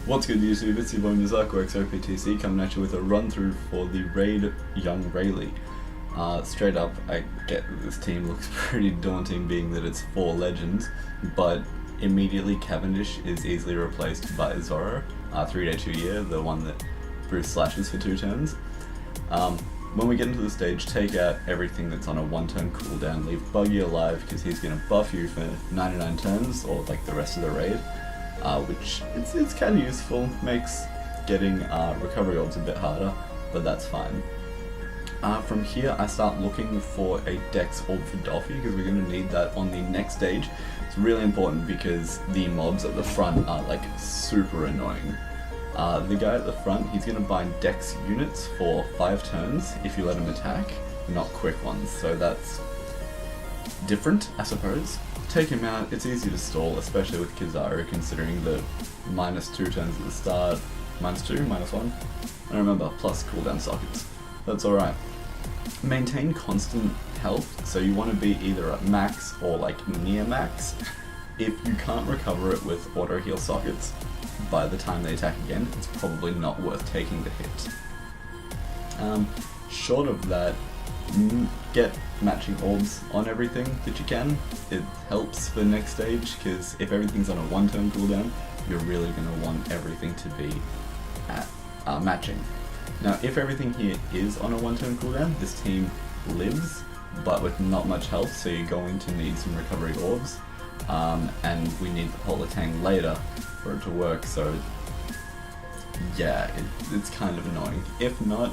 What's good YouTube, it's your boy Works Optc coming at you with a run through for the Raid Young Rayleigh. Straight up, I get that this team looks pretty daunting being that it's 4 legends, but immediately Cavendish is easily replaced by Zoro, 3-day 2-year, the one that Bruce slashes for 2 turns. When we get into the stage, take out everything that's on a 1-turn cooldown, leave Buggy alive because he's going to buff you for 99 turns, or like the rest of the raid. Which it's kind of useful, makes getting recovery orbs a bit harder, but that's fine. From here I start looking for a Dex orb for Doffy because we're going to need that on the next stage. It's really important because the mobs at the front are like super annoying. The guy at the front, he's going to bind Dex units for 5 turns if you let him attack, not quick ones, so that's different, I suppose. Take him out, it's easy to stall, especially with Kizaru, considering the -2 turns at the start, -2, -1, I don't remember, plus cooldown sockets. That's alright. Maintain constant health, so you want to be either at max or like near max. If you can't recover it with auto heal sockets, by the time they attack again, it's probably not worth taking the hit. Short of that, get matching orbs on everything that you can. It helps for the next stage, because if everything's on a 1-turn cooldown, you're really going to want everything to be at matching. Now, if everything here is on a 1-turn cooldown, this team lives, but with not much health, so you're going to need some recovery orbs, and we need the Polar Tang later for it to work, so yeah, it's kind of annoying. If not,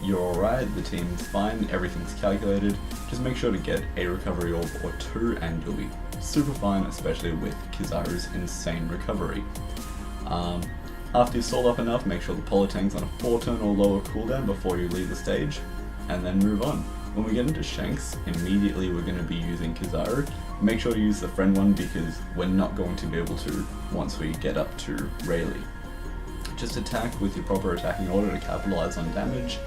you're alright, the team's fine, everything's calculated. Just make sure to get a recovery orb or 2 and you'll be super fine, especially with Kizaru's insane recovery. After you've stalled up enough, make sure the Polar Tang's on a 4-turn or lower cooldown before you leave the stage, and then move on. When we get into Shanks, immediately we're going to be using Kizaru. Make sure to use the friend one because we're not going to be able to once we get up to Rayleigh. Just attack with your proper attacking order to capitalize on damage.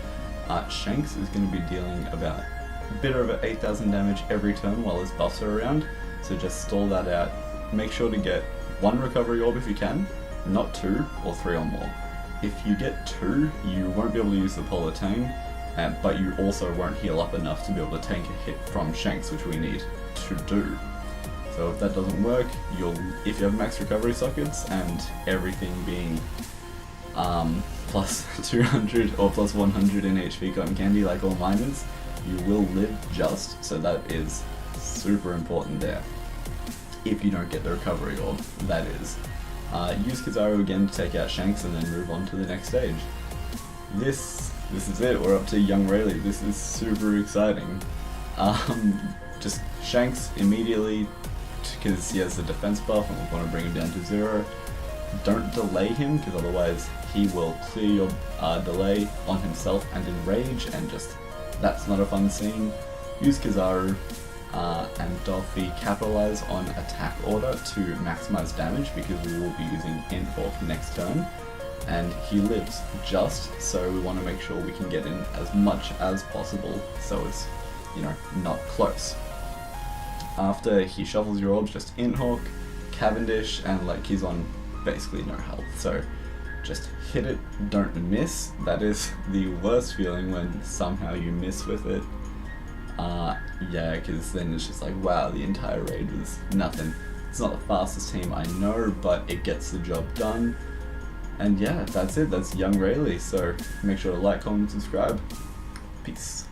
Shanks is going to be dealing about a bit over 8,000 damage every turn while his buffs are around, so just stall that out. Make sure to get 1 recovery orb if you can, not 2 or 3 or more. If you get 2, you won't be able to use the Polar Tang, but you also won't heal up enough to be able to tank a hit from Shanks, which we need to do. So if that doesn't work, if you have max recovery sockets and everything being plus 200 or plus 100 in HP cotton candy like all miners, you will live just, so that is super important there. If you don't get the recovery orb, that is. Use Kizaru again to take out Shanks and then move on to the next stage. This is it, we're up to Young Rayleigh. This is super exciting. Just Shanks immediately, because he has the defense buff and we want to bring him down to 0. Don't delay him, because otherwise he will clear your delay on himself and enrage, and just, that's not a fun scene. Use Kizaru and Doffy, capitalize on attack order to maximize damage, because we will be using Inhawk next turn, and he lives just, so we want to make sure we can get in as much as possible so it's, you know, not close. After he shuffles your orbs, just Inhawk, Cavendish, and like he's on basically no health, so just hit it, don't miss. That is the worst feeling, when somehow you miss with it. Yeah, because then it's just like, wow, the entire raid was nothing. It's not the fastest team, I know, but it gets the job done. And yeah, that's it, that's Young Rayleigh, so make sure to like, comment, and subscribe. Peace.